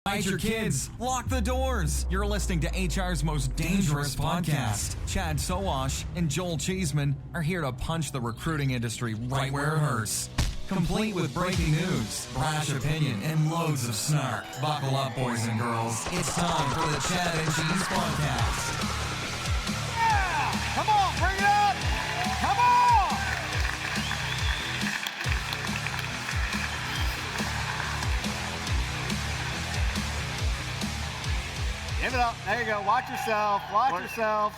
Hide your kids. Lock the doors. You're listening to HR's most dangerous podcast. Chad Sowash and Joel Cheeseman are here to punch the recruiting industry right where it hurts. Complete with breaking news, brash opinion, and loads of snark. Buckle up, boys and girls. It's time for the Chad and Cheese Podcast. Yeah! Come on, bring it up! Come on! Give it up. There you go. Watch yourself. Watch yourself.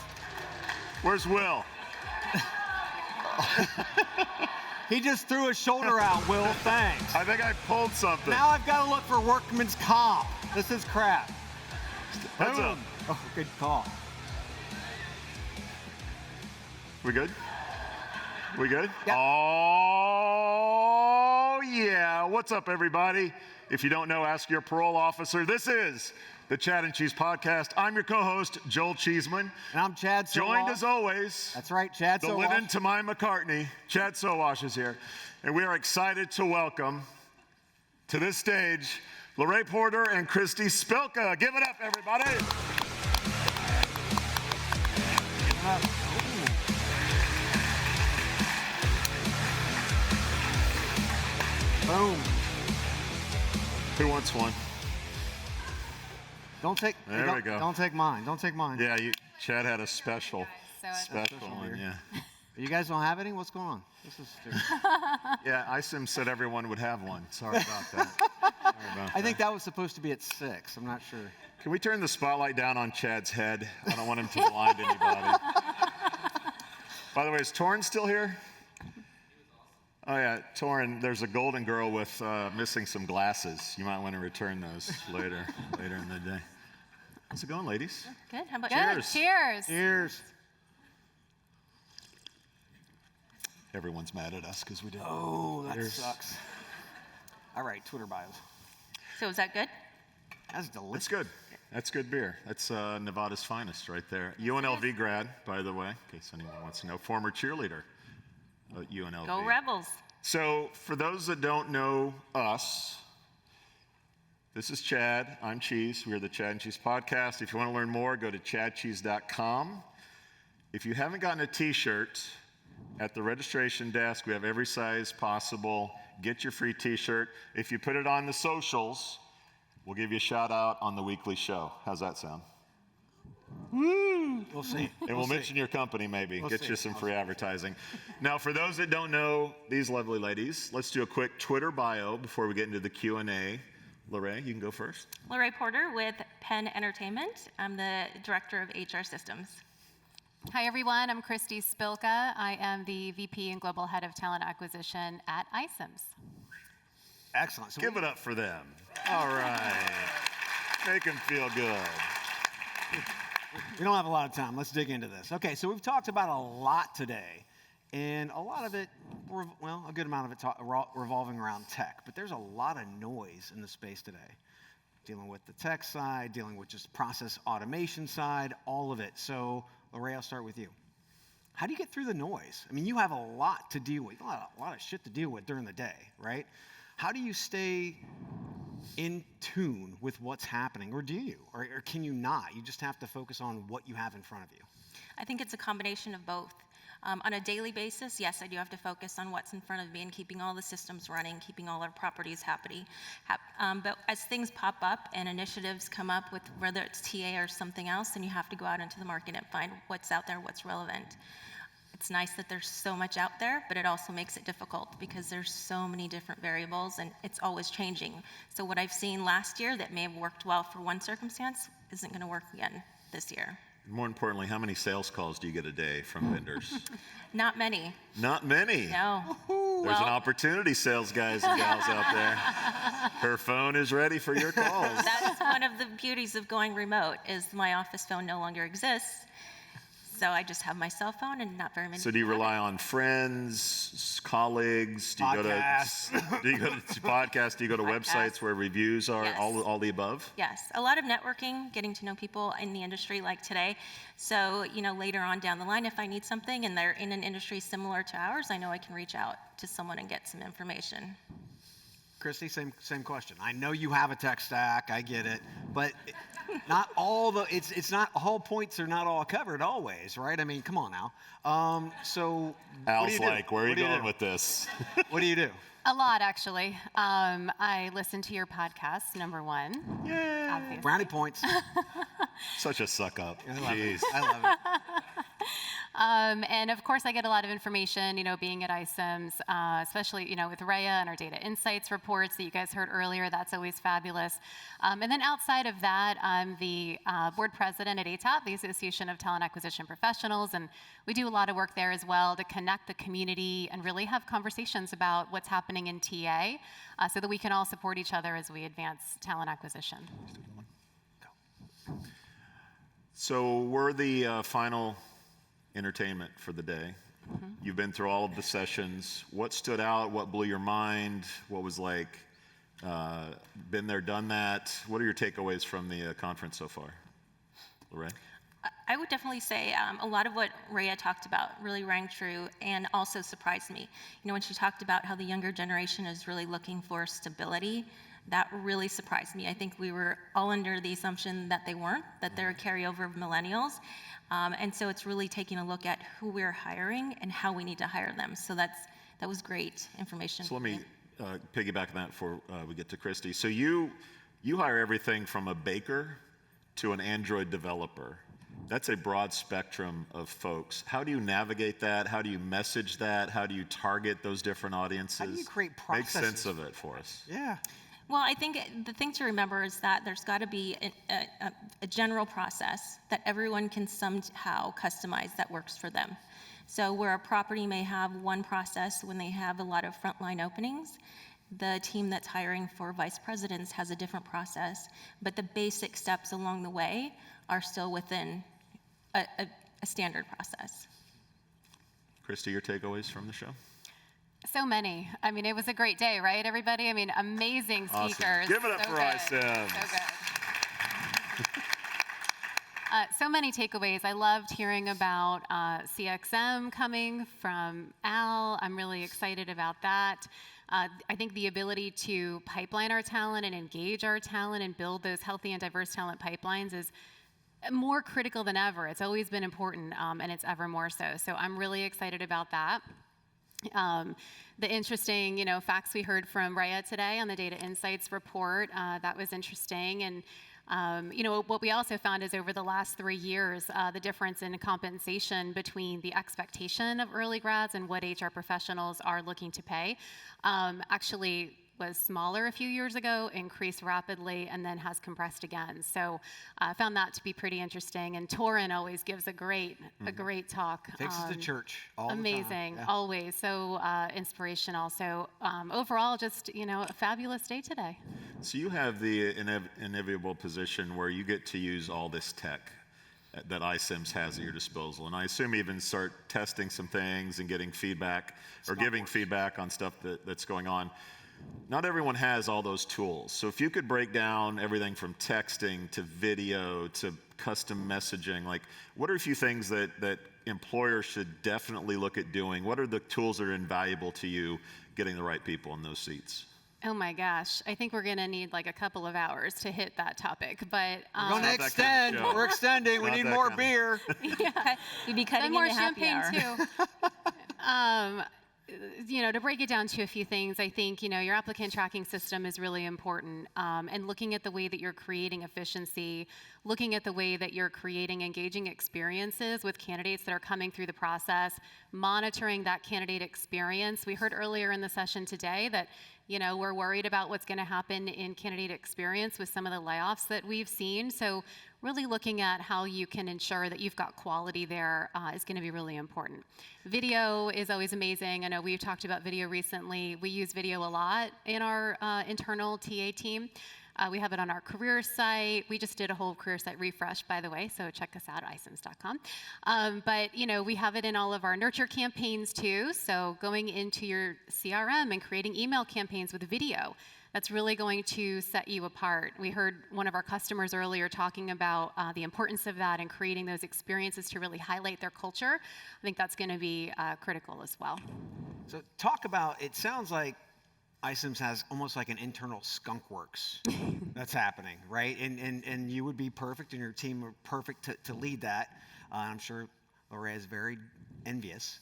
Where's Will? He just threw his shoulder out, Will. Thanks. I think I pulled something. Now I've got to look for workman's comp. This is crap. Heads up. Oh, good call. We good? We good? Yep. Oh, yeah. What's up, everybody? If you don't know, ask your parole officer. This is the Chad and Cheese Podcast. I'm your co-host, Joel Cheeseman. And I'm Chad Sowash. Joined as always. That's right, Chad Sowash. The Lennon to my McCartney. Chad Sowash is here. And we are excited to welcome to this stage Lauree Porter and Christy Spilka. Give it up, everybody. Give it up. Boom. Who wants one? Don't take. There we go. Don't take mine. Don't take mine. Yeah, Chad had a special one. Yeah. You guys don't have any? What's going on? This is stupid. Yeah, iCIMS said everyone would have one. Sorry about that. I think that was supposed to be at 6. I'm not sure. Can we turn the spotlight down on Chad's head? I don't want him to blind anybody. By the way, is Torrin still here? Oh yeah, Torrin, there's a golden girl with missing some glasses. You might want to return those later in the day. How's it going, ladies? Good. How about Cheers. you? Cheers. Cheers. Everyone's mad at us because we didn't. Oh, that sucks. All right, Twitter bios. So is that good? That's delicious. That's good. That's good beer. That's Nevada's finest right there. UNLV grad, by the way, in case anyone wants to know. Former cheerleader at UNLV. Go Rebels. So for those that don't know us, this is Chad. I'm Cheese. We're the Chad and Cheese Podcast. If you want to learn more, go to chadcheese.com. If you haven't gotten a t-shirt, at the registration desk, we have every size possible. Get your free t-shirt. If you put it on the socials, we'll give you a shout out on the weekly show. How's that sound? Woo! We'll see. And we'll mention your company maybe. Get you some free advertising. Now, for those that don't know these lovely ladies, let's do a quick Twitter bio before we get into the Q&A. Lauree, you can go first. Lauree Porter with PENN Entertainment. I'm the Director of HR Systems. Hi, everyone. I'm Christy Spilka. I am the VP and Global Head of Talent Acquisition at iCIMS. Excellent. So Give it up for them. All right. Make them feel good. we don't have a lot of time. Let's dig into this. Okay, so we've talked about a lot today, and a lot of it, well, a good amount of it revolving around tech, but there's a lot of noise in the space today. Dealing with the tech side, dealing with just process automation side, all of it. So, Lauree, I'll start with you. How do you get through the noise? I mean, you have a lot to deal with, a lot of shit to deal with during the day, right? How do you stay in tune with what's happening, or do you? Or can you not? You just have to focus on what you have in front of you. I think it's a combination of both. On a daily basis, yes, I do have to focus on what's in front of me and keeping all the systems running, keeping all our properties happy. But as things pop up and initiatives come up with whether it's TA or something else, then you have to go out into the market and find what's out there, what's relevant. It's nice that there's so much out there, but it also makes it difficult because there's so many different variables and it's always changing. So what I've seen last year that may have worked well for one circumstance isn't going to work again this year. More importantly, how many sales calls do you get a day from vendors? Not many. Not many? No. There's an opportunity, sales guys and gals out there. Her phone is ready for your calls. That's one of the beauties of going remote is my office phone no longer exists. So I just have my cell phone and not very many. So do you rely on friends, colleagues? Do you go to podcasts? Do you go to websites where reviews are? Yes. All the above? Yes, a lot of networking, getting to know people in the industry like today. So, later on down the line, if I need something and they're in an industry similar to ours, I know I can reach out to someone and get some information. Christy, same question. I know you have a tech stack. I get it, but not all it's not all points are not all covered always, right? I mean, come on now. So what do you do? Al's like, where are you going do? with this? What do you do? A lot, actually. I listen to your podcast, number one. Yay! Obviously. Brownie points. Such a suck up. I love Jeez. it. I love it. And of course, I get a lot of information, being at iCIMS, especially, with Rhea and our data insights reports that you guys heard earlier. That's always fabulous. And then outside of that, I'm the board president at ATAP, the Association of Talent Acquisition Professionals, and we do a lot of work there as well to connect the community and really have conversations about what's happening in TA so that we can all support each other as we advance talent acquisition. So we're the final entertainment for the day. You've been through all of the sessions. What stood out? What blew your mind? What was like, been there, done that? What are your takeaways from the conference so far? Lauree? I would definitely say a lot of what Rhea talked about really rang true and also surprised me. When she talked about how the younger generation is really looking for stability, that really surprised me. I think we were all under the assumption that they weren't, that they're a carryover of millennials. And so it's really taking a look at who we're hiring and how we need to hire them. So that was great information. So let me piggyback on that before we get to Christy. So you hire everything from a baker to an Android developer. That's a broad spectrum of folks. How do you navigate that? How do you message that? How do you target those different audiences? How do you create processes? Make sense of it for us. Yeah. Well, I think the thing to remember is that there's got to be a general process that everyone can somehow customize that works for them. So where a property may have one process when they have a lot of frontline openings, the team that's hiring for vice presidents has a different process, but the basic steps along the way are still within a standard process. Christy, your takeaways from the show? So many. I mean, it was a great day, right, everybody? I mean, amazing speakers. Awesome. Give it up for iCIMS. So good. So many takeaways. I loved hearing about CXM coming from Al. I'm really excited about that. I think the ability to pipeline our talent and engage our talent and build those healthy and diverse talent pipelines is more critical than ever. It's always been important, and it's ever more so. So I'm really excited about that. The interesting, facts we heard from Rhea today on the Data Insights report, that was interesting. And, what we also found is over the last 3 years, the difference in compensation between the expectation of early grads and what HR professionals are looking to pay actually was smaller a few years ago, increased rapidly, and then has compressed again. So I found that to be pretty interesting. And Torin always gives a great talk. Takes us to church all amazing, the time. Yeah. always. So inspirational. So overall, just, a fabulous day today. So you have the enviable position where you get to use all this tech that iCIMS has at your disposal. And I assume even start testing some things and getting feedback or giving feedback on stuff that's going on. Not everyone has all those tools. So if you could break down everything from texting to video to custom messaging, like what are a few things that employers should definitely look at doing? What are the tools that are invaluable to you getting the right people in those seats? Oh my gosh, I think we're gonna need like a couple of hours to hit that topic, but We're going to extend. We're extending. We Not need that more kind of- beer. yeah. We'd be cutting And more into happy champagne hour. too. To break it down to a few things, I think, your applicant tracking system is really important. And looking at the way that you're creating efficiency, looking at the way that you're creating engaging experiences with candidates that are coming through the process, monitoring that candidate experience. We heard earlier in the session today that, we're worried about what's going to happen in candidate experience with some of the layoffs that we've seen. So really looking at how you can ensure that you've got quality there is going to be really important. Video is always amazing. I know we've talked about video recently. We use video a lot in our internal TA team. We have it on our career site. We just did a whole career site refresh, by the way, so check us out at icims.com. But we have it in all of our nurture campaigns too. So going into your CRM and creating email campaigns with video, that's really going to set you apart. We heard one of our customers earlier talking about the importance of that and creating those experiences to really highlight their culture. I think that's going to be critical as well. So talk about, it sounds like iCIMS has almost like an internal skunk works that's happening, right? And you would be perfect, and your team are perfect to lead that. I'm sure Lauree is very envious.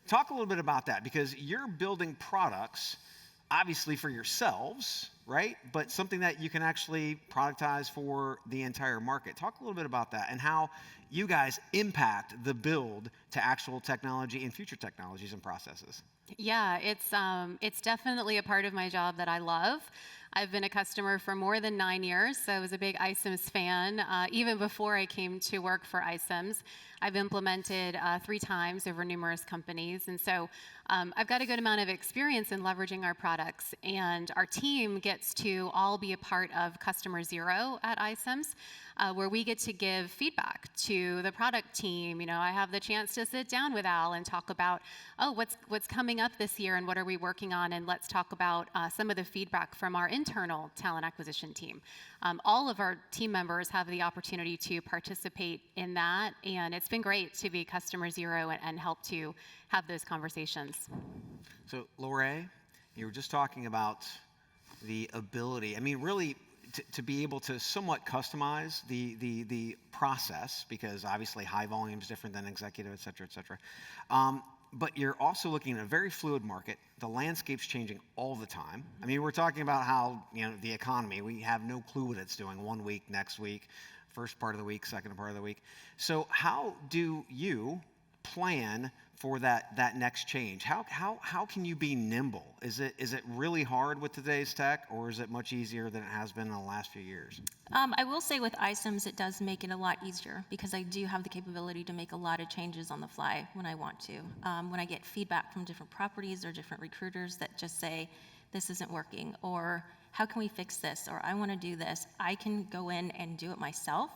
Talk a little bit about that, because you're building products, obviously for yourselves, right? But something that you can actually productize for the entire market. Talk a little bit about that and how you guys impact the build to actual technology and future technologies and processes. Yeah, it's definitely a part of my job that I love. I've been a customer for more than 9 years, so I was a big iCIMS fan. Even before I came to work for iCIMS, I've implemented 3 times over numerous companies, and so I've got a good amount of experience in leveraging our products, and our team gets to all be a part of Customer Zero at iCIMS, where we get to give feedback to the product team. You know, I have the chance to sit down with Al and talk about, oh, what's coming up this year and what are we working on, and let's talk about some of the feedback from our internal talent acquisition team. All of our team members have the opportunity to participate in that, and it's been great to be Customer Zero and help to have those conversations. So, Lauree, you were just talking about the ability, I mean, really, to be able to somewhat customize the process, because obviously high volume is different than executive, et cetera, et cetera. But you're also looking at a very fluid market. The landscape's changing all the time. I mean, we're talking about how, you know, the economy, we have no clue what it's doing one week, next week, first part of the week, second part of the week. So how do you plan for that next change? How can you be nimble? Is it really hard with today's tech, or is it much easier than it has been in the last few years? I will say with iCIMS, it does make it a lot easier, because I do have the capability to make a lot of changes on the fly when I want to. When I get feedback from different properties or different recruiters that just say, this isn't working, or how can we fix this, or I want to do this, I can go in and do it myself.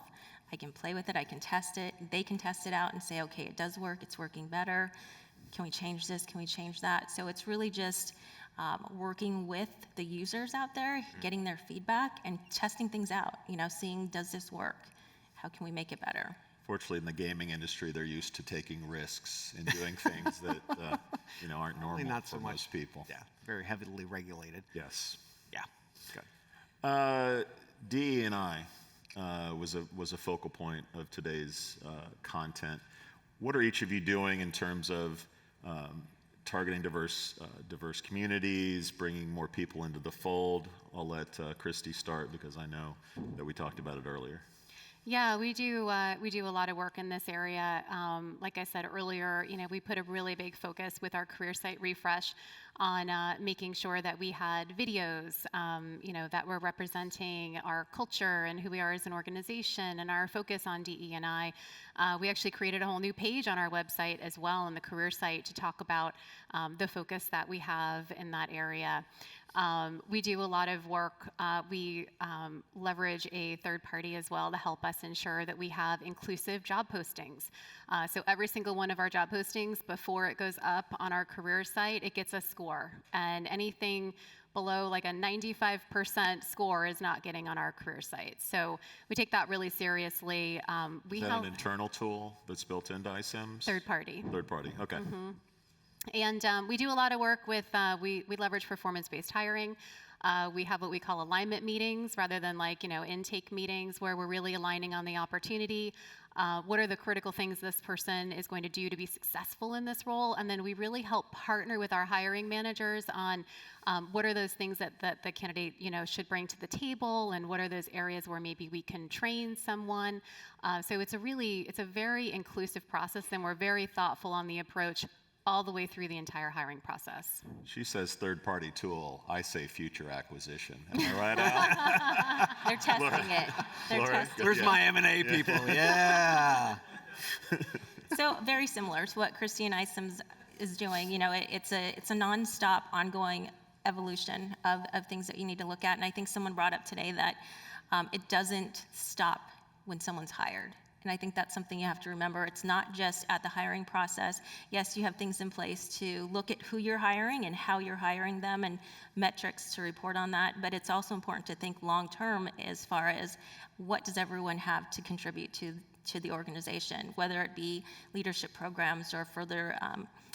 I can play with it, I can test it, they can test it out and say, okay, it does work, it's working better. Can we change this, can we change that? So it's really just working with the users out there, getting their feedback and testing things out, you know, seeing, does this work? How can we make it better? Fortunately, in the gaming industry, they're used to taking risks and doing things that you know, aren't normal Not for so much. most people. Yeah, very heavily regulated. Yes. Yeah. Good. DE&I was a focal point of today's content. What are each of you doing in terms of targeting diverse communities, bringing more people into the fold? I'll let Christy start, because I know that we talked about it earlier. Yeah, we do a lot of work in this area. Like I said earlier, you know, we put a really big focus with our career site refresh on making sure that we had videos, you know, that were representing our culture and who we are as an organization and our focus on DE&I. We actually created a whole new page on our website as well, on the career site, to talk about the focus that we have in that area. We do a lot of work. We leverage a third party as well to help us ensure that we have inclusive job postings. So every single one of our job postings, before it goes up on our career site, it gets a score. And anything below like a 95% score is not getting on our career site. So we take that really seriously. Is that an internal tool that's built into iCIMS? Third party. Third party, okay. Mm-hmm. And we do a lot of work with, we leverage performance-based hiring. We have what we call alignment meetings, rather than like, you know, intake meetings, where we're really aligning on the opportunity. What are the critical things this person is going to do to be successful in this role? And then we really help partner with our hiring managers on what are those things that the candidate, you know, should bring to the table, and what are those areas where maybe we can train someone. So it's a very inclusive process, and we're very thoughtful on the approach all the way through the entire hiring process. She says third-party tool. I say future acquisition. Am I right, Al? They're testing it. They're testing Where's my M&A people? Yeah. So very similar to what Christy and iCIMS is doing. You know, it's a nonstop, ongoing evolution of things that you need to look at. And I think someone brought up today that it doesn't stop when someone's hired. And I think that's something you have to remember. It's not just at the hiring process. Yes, you have things in place to look at who you're hiring and how you're hiring them, and metrics to report on that. But it's also important to think long-term, as far as what does everyone have to contribute to the organization, whether it be leadership programs or further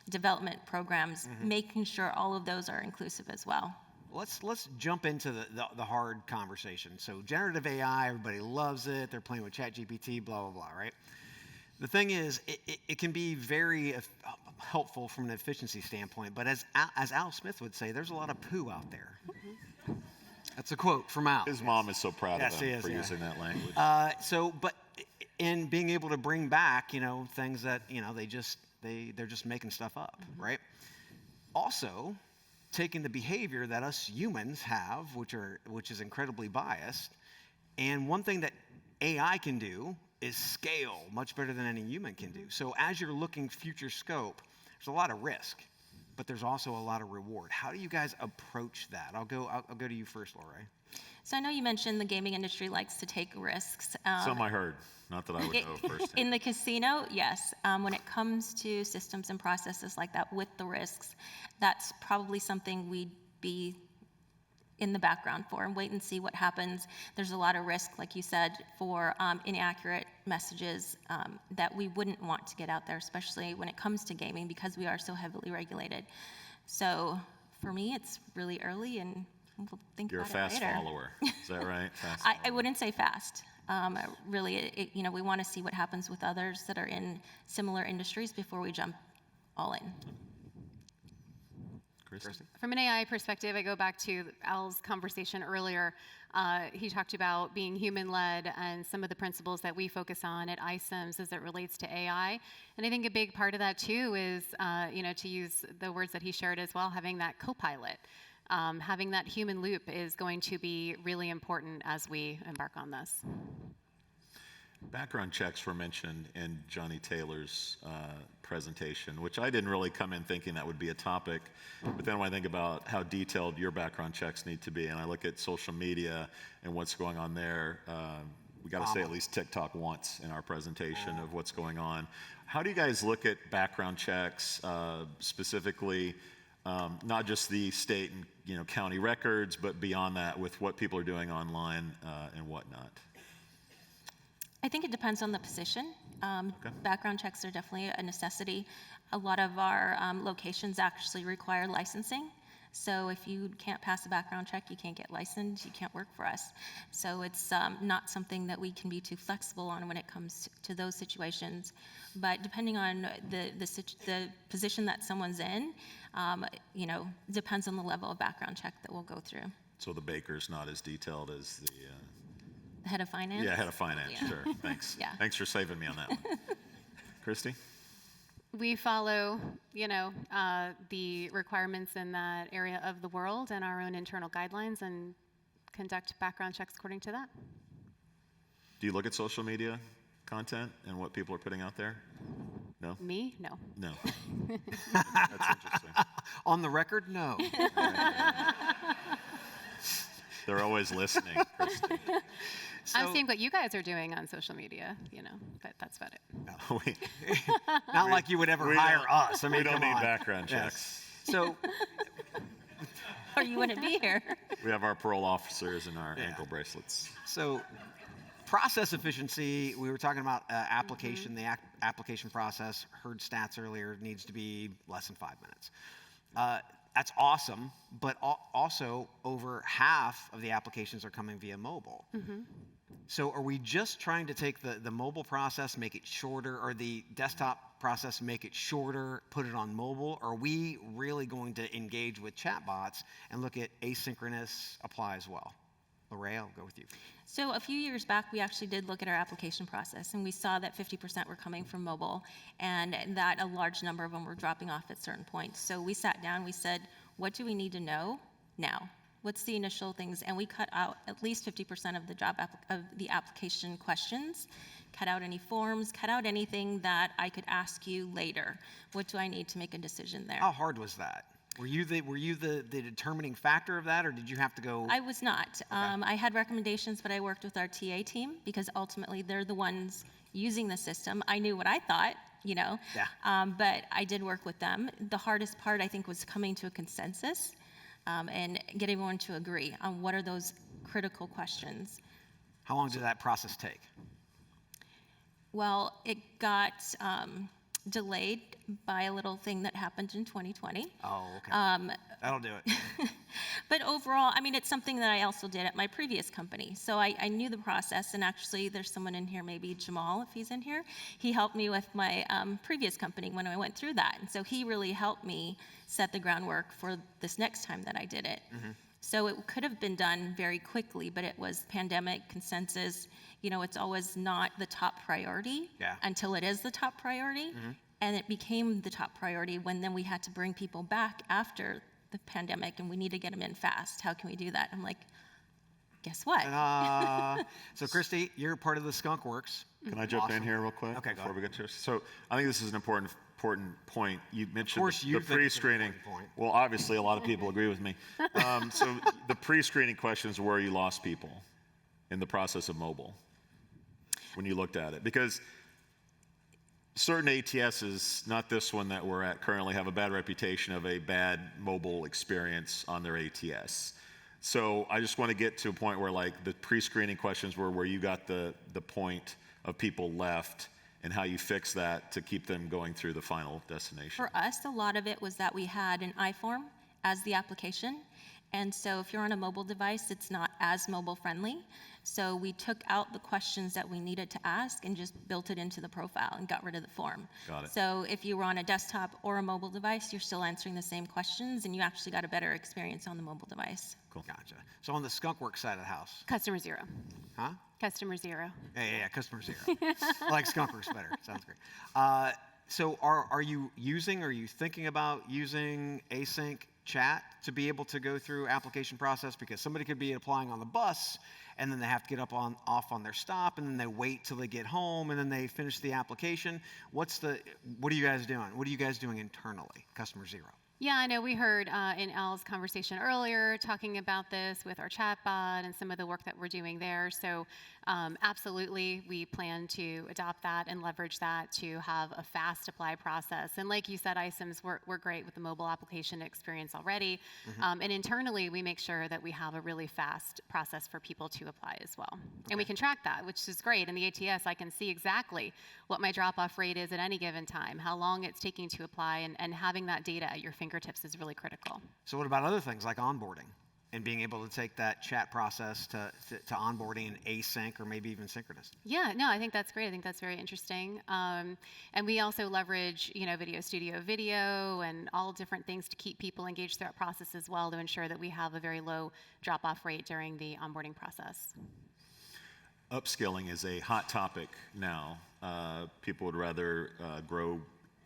development programs, making sure all of those are inclusive as well. Let's jump into the hard conversation. So generative AI, everybody loves it. They're playing with ChatGPT, blah, blah, blah, right? The thing is, it can be very helpful from an efficiency standpoint, but as Al Smith would say, there's a lot of poo out there. That's a quote from Al. His mom is so proud of him for yeah. using that language. But in being able to bring back, things that, they're just making stuff up, right? Also, taking the behavior that us humans have, which is incredibly biased, and one thing that AI can do is scale much better than any human can do. So as you're looking future scope, there's a lot of risk, but there's also a lot of reward. How do you guys approach that? I'll go to you first, Lauree. So I know you mentioned the gaming industry likes to take risks. Some I heard, not that I would know firsthand. In the casino, yes. When it comes to systems and processes like that with the risks, that's probably something we'd be in the background for and wait and see what happens. There's a lot of risk, like you said, for inaccurate messages that we wouldn't want to get out there, especially when it comes to gaming because we are so heavily regulated. So for me, it's really early and we'll think You're a about it fast later. follower. Is that right? Fast I follower. wouldn't say fast. Really, we want to see what happens with others that are in similar industries before we jump all in. Christy? From an AI perspective, I go back to Al's conversation earlier. He talked about being human-led and some of the principles that we focus on at iCIMS as it relates to AI. And I think a big part of that, too, is, to use the words that he shared as well, having that co-pilot. Having that human loop is going to be really important as we embark on this. Background checks were mentioned in Johnny Taylor's presentation, which I didn't really come in thinking that would be a topic. But then when I think about how detailed your background checks need to be, and I look at social media and what's going on there, we got to say at least TikTok once in our presentation of what's going on. How do you guys look at background checks, specifically, not just the state and county records, but beyond that with what people are doing online and whatnot? I think it depends on the position. Background checks are definitely a necessity. A lot of our locations actually require licensing. So if you can't pass a background check, you can't get licensed, you can't work for us. So it's not something that we can be too flexible on when it comes to those situations. But depending on the position that someone's in, depends on the level of background check that we'll go through. So the baker's not as detailed as the... The head of finance? Yeah, head of finance, Yeah. sure. Thanks. Yeah. Thanks for saving me on that one. Christy? We follow, the requirements in that area of the world and our own internal guidelines and conduct background checks according to that. Do you look at social media content and what people are putting out there? No? Me? No. No. That's interesting. On the record, no. They're always listening, Christy. I'm seeing what you guys are doing on social media, but that's about it. Not like you would ever hire us. I mean, we don't come need on. background checks. Yes. So, Or you wouldn't be here. We have our parole officers and our ankle bracelets. So, process efficiency, we were talking about application, the application process, heard stats earlier, needs to be less than 5 minutes. That's awesome, but also over half of the applications are coming via mobile. So are we just trying to take the mobile process, make it shorter, or the desktop process, make it shorter, put it on mobile? Or are we really going to engage with chatbots and look at asynchronous apply as well? Lauree, I'll go with you. So a few years back, we actually did look at our application process, and we saw that 50% were coming from mobile, and that a large number of them were dropping off at certain points. So we sat down, we said, what do we need to know now? What's the initial things? And we cut out at least 50% of the application questions, cut out any forms, cut out anything that I could ask you later. What do I need to make a decision there? How hard was that? Were you the determining factor of that, or did you have to go? I was not. I had recommendations, but I worked with our TA team because ultimately they're the ones using the system. I knew what I thought, Yeah. But I did work with them. The hardest part, I think, was coming to a consensus and getting everyone to agree on what are those critical questions. How long did that process take? Well, it got delayed by a little thing that happened in 2020. Oh, okay. That'll do it. But overall, I mean, it's something that I also did at my previous company. So I knew the process, and actually there's someone in here, maybe Jamal, if he's in here. He helped me with my previous company when I went through that. And so he really helped me set the groundwork for this next time that I did it. So it could have been done very quickly, but it was pandemic consensus. You know, it's always not the top priority until it is the top priority. And it became the top priority when then we had to bring people back after the pandemic, and we need to get them in fast. How can we do that? I'm like, guess what? So Christy, you're part of the Skunk Works. Can I jump in here real quick? Okay, go before ahead. we get to it? So I think this is an important point. You mentioned course you the think it's an pre-screening. important point. Well, obviously, a lot of people agree with me. So the pre-screening questions were where you lost people in the process of mobile when you looked at it. Because certain ATSs, not this one that we're at currently, have a bad reputation of a bad mobile experience on their ATS. So I just want to get to a point where like the pre-screening questions were where you got the point of people left and how you fix that to keep them going through the final destination. For us, a lot of it was that we had an iForm as the application. And so if you're on a mobile device, it's not as mobile friendly. So we took out the questions that we needed to ask and just built it into the profile and got rid of the form. Got it. So if you were on a desktop or a mobile device, you're still answering the same questions, and you actually got a better experience on the mobile device. Cool. Gotcha. So on the Skunk Works side of the house, Customer zero. huh? Customer zero. Yeah, customer zero. I like Skunk Works better. Sounds great. So are you thinking about using async chat to be able to go through application process? Because somebody could be applying on the bus, and then they have to get off on their stop, and then they wait till they get home, and then they finish the application. What are you guys doing? What are you guys doing internally, Customer Zero? Yeah, I know we heard in Al's conversation earlier talking about this with our chatbot and some of the work that we're doing there. So absolutely, we plan to adopt that and leverage that to have a fast apply process. And like you said, iCIMS, we're great with the mobile application experience already. And internally, we make sure that we have a really fast process for people to apply as well. And we can track that, which is great. In the ATS, I can see exactly what my drop-off rate is at any given time, how long it's taking to apply, and having that data at your fingertips is really critical. So what about other things like onboarding and being able to take that chat process to onboarding and async or maybe even synchronous? Yeah, no, I think that's great. I think that's very interesting. And we also leverage, Video Studio Video and all different things to keep people engaged throughout that process as well, to ensure that we have a very low drop-off rate during the onboarding process. Upskilling is a hot topic now. People would rather grow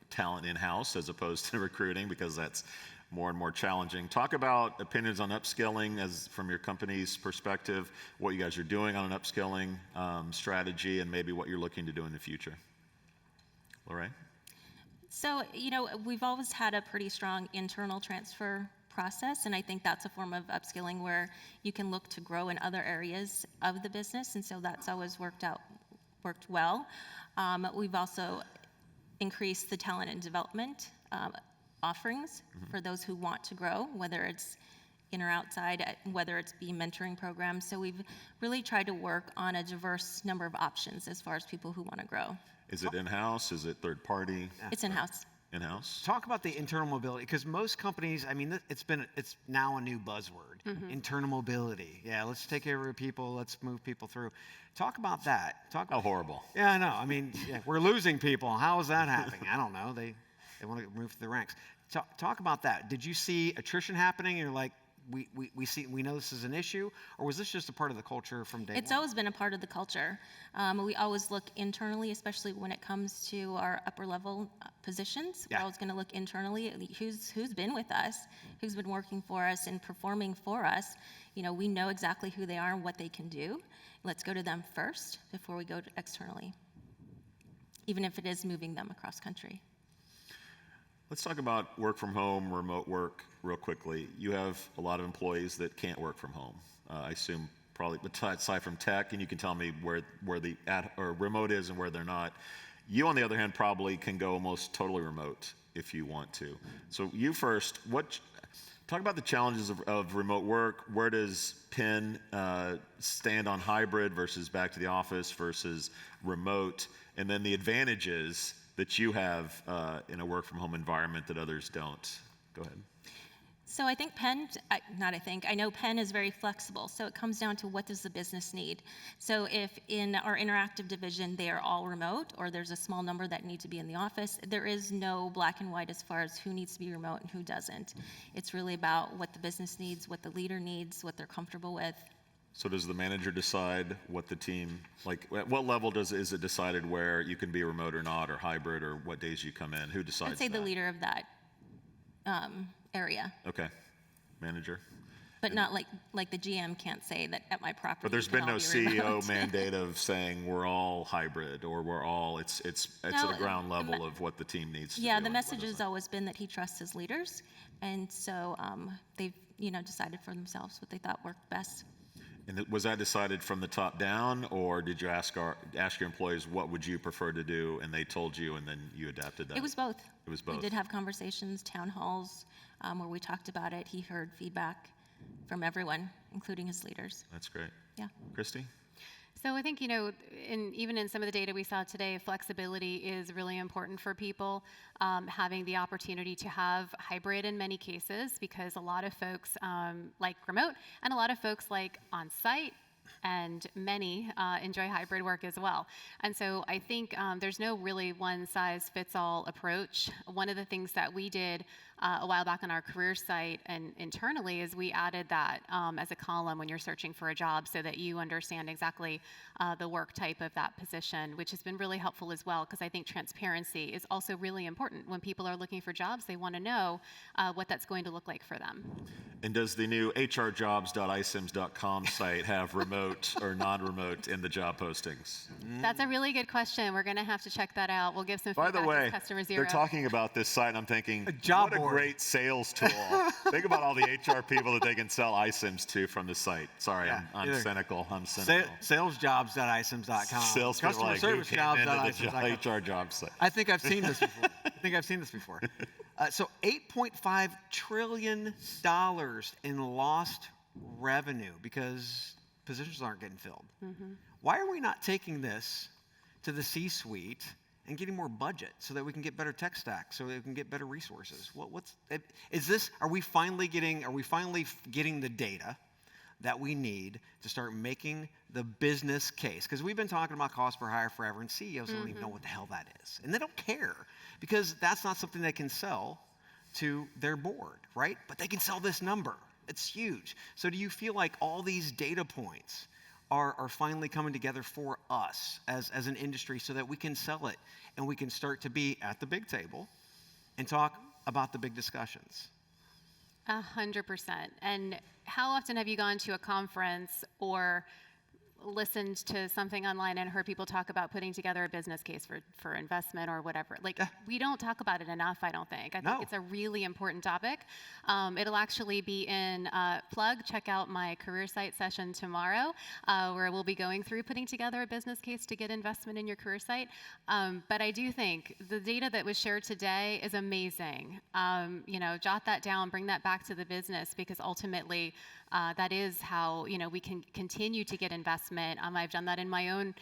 talent in-house as opposed to recruiting, because that's more and more challenging. Talk about opinions on upskilling as from your company's perspective, what you guys are doing on an upskilling strategy, and maybe what you're looking to do in the future. Lauree? So, we've always had a pretty strong internal transfer process, and I think that's a form of upskilling where you can look to grow in other areas of the business, and so that's always worked well. We've also increased the talent and development offerings for those who want to grow, whether it's in or outside, whether it's be mentoring programs. So we've really tried to work on a diverse number of options as far as people who want to grow. Is it in-house? Is it third party? It's in-house. In-house? Talk about the internal mobility, because most companies, I mean, it's now a new buzzword, internal mobility. Yeah, let's take care of people, let's move people through. Talk about that. How horrible. Yeah, I know. I mean, we're losing people. How is that happening? I don't know. They want to move through the ranks. Talk about that. Did you see attrition happening? And you're like, we know this is an issue, or was this just a part of the culture from day one? It's always been a part of the culture. We always look internally, especially when it comes to our upper level positions. Yeah. We're always going to look internally at who's been with us, who's been working for us and performing for us. We know exactly who they are and what they can do. Let's go to them first before we go to externally, even if it is moving them across country. Let's talk about work from home, remote work real quickly. You have a lot of employees that can't work from home. I assume probably aside from tech, and you can tell me where the remote is and where they're not. You, on the other hand, probably can go almost totally remote if you want to. So you first, talk about the challenges of remote work. Where does PENN stand on hybrid versus back to the office versus remote? And then the advantages that you have in a work from home environment that others don't? Go ahead. So I think I know PENN is very flexible. So it comes down to what does the business need. So if in our interactive division they are all remote, or there's a small number that need to be in the office, there is no black and white as far as who needs to be remote and who doesn't. It's really about what the business needs, what the leader needs, what they're comfortable with. So does the manager decide what the team, like at what level is it decided where you can be remote or not, or hybrid, or what days you come in? Who decides I'd say that? the leader of that area. Okay, manager. But not like the GM can't say that at my property. But there's you can been no all be CEO remote. mandate of saying we're all hybrid, or we're all, it's at No, the ground level of what the team needs to do. Yeah, and the what message has doesn't. always been that he trusts his leaders, and so they've decided for themselves what they thought worked best. And was that decided from the top down, or did you ask your employees what would you prefer to do, and they told you, and then you adapted that? It was both. It was both. We did have conversations, town halls, where we talked about it. He heard feedback from everyone, including his leaders. That's great. Yeah. Christy? So I think, even in some of the data we saw today, flexibility is really important for people. Having the opportunity to have hybrid in many cases, because a lot of folks like remote, and a lot of folks like on-site, and many enjoy hybrid work as well. And so I think there's no really one-size-fits-all approach. One of the things that we did a while back on our career site and internally is we added that as a column when you're searching for a job, so that you understand exactly the work type of that position, which has been really helpful as well, because I think transparency is also really important. When people are looking for jobs, they want to know what that's going to look like for them. And does the new hrjobs.icims.com site have remote or non-remote in the job postings? That's a really good question. We're going to have to check that out. We'll give some By feedback the way, as customer zero. they're talking about this site, and I'm thinking, job what a board. great sales tool. Think about all the HR people that they can sell iCIMS to from the site. Sorry, Yeah, I'm either. cynical. I'm cynical. Salesjobs.icims.com. Sales people Customer like, service who came into jobs.icims.com. the HR job site. I think I've seen this before. So $8.5 trillion in lost revenue because positions aren't getting filled. Why are we not taking this to the C-suite and getting more budget so that we can get better tech stacks, so that we can get better resources? Are we finally getting the data that we need to start making the business case? Because we've been talking about cost per hire forever, and CEOs don't even know what the hell that is. And they don't care, because that's not something they can sell to their board, right? But they can sell this number. It's huge. So do you feel like all these data points are finally coming together for us as an industry, so that we can sell it and we can start to be at the big table and talk about the big discussions? 100%. And how often have you gone to a conference or listened to something online and heard people talk about putting together a business case for investment or whatever? We don't talk about it enough, I don't think. I think it's a really important topic. It'll actually be in plug. Check out my career site session tomorrow, where we'll be going through putting together a business case to get investment in your career site. But I do think the data that was shared today is amazing. Jot that down, bring that back to the business, because ultimately that is how we can continue to get investment. I've done that in my own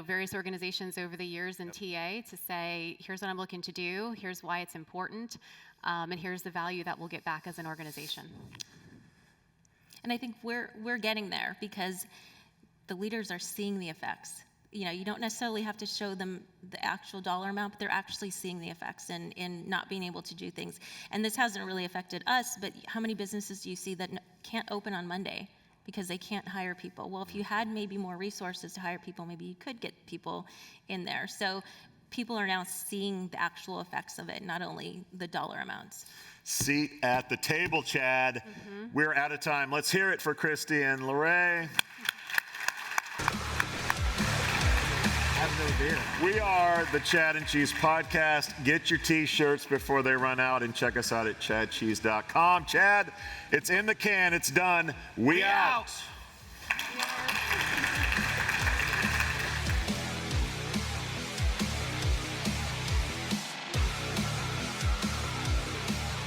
various organizations over the years in TA, to say, here's what I'm looking to do, here's why it's important, and here's the value that we'll get back as an organization. And I think we're getting there, because the leaders are seeing the effects. You don't necessarily have to show them the actual dollar amount, but they're actually seeing the effects in not being able to do things. And this hasn't really affected us, but how many businesses do you see that can't open on Monday because they can't hire people? Well, if you had maybe more resources to hire people, maybe you could get people in there. So people are now seeing the actual effects of it, not only the dollar amounts. Seat at the table, Chad. We're out of time. Let's hear it for Christy and Lauree. We are the Chad and Cheese Podcast. Get your t-shirts before they run out, and check us out at chadcheese.com. Chad, it's in the can. It's done. We out.